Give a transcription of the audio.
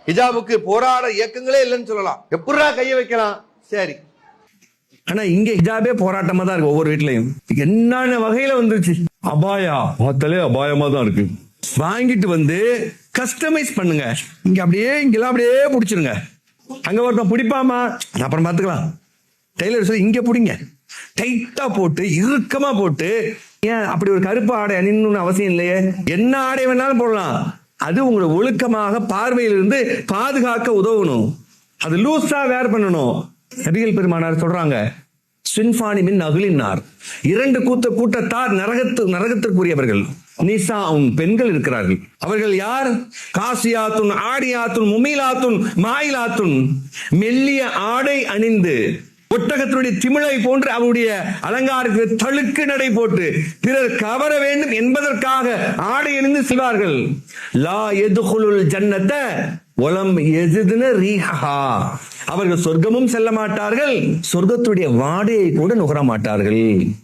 ஹிஜாபுக்கு போராட இயக்கங்களே இல்லைன்னு சொல்லலாம். எப்படா கைய வைக்கலாம்? சரி, ஆனா இங்க ஹிஜாபே போராட்டமா தான் இருக்கு ஒவ்வொரு வீட்லயும். என்னென்ன வகையில வந்துருச்சு. அபாயா பார்த்தாலே அபாயமா தான் இருக்கு. வாங்கிட்டு வந்து கஸ்டமைஸ் பண்ணுங்க. இங்க அப்படியே இங்கெல்லாம் அப்படியே பிடிச்சிருங்க. அங்க ஒருத்தன் பிடிப்பாமா, அப்புறம் பாத்துக்கலாம். டெய்லர் சொல்லி இங்க பிடிங்க, டைட்டா போட்டு இறுக்கமா போட்டு. ஏன் அப்படி ஒரு கருப்பு ஆடை அணின்னு அவசியம் இல்லையே. என்ன ஆடை வேணாலும் போடலாம். அது உங்களை ஒழுக்கமாக பார்வையிலிருந்து பாதுகாக்க உதவணும். அது லூஸா வேர் பண்ணணும். நபிகள் பெருமானார் சொல்றாங்க, சின்பானி மின் அகலினார், இரண்டு கூட்டத்தார் நரகத்திற்குரியவர்கள். நிசா பெண்கள் இருக்கிறார்கள். அவர்கள் யார்? காசியாத்துன், ஆடியாத்துன், முமீலாத்துன், மாயிலாத்துன். மெல்லிய ஆடை அணிந்து ஒட்டகத்தினுடைய திமிழை போன்று அவருடைய அலங்காரத்தில் தழுக்கு நடை போட்டு பிறர் கவர வேண்டும் என்பதற்காக ஆடை அணிந்து செல்வார்கள். லா எதுகுலுல் ஜன்னத ஒலம் எதுன ரீஹா. அவர்கள் சொர்க்கமும் செல்ல மாட்டார்கள், சொர்க்கத்துடைய வாடையை கூட நுகர மாட்டார்கள்.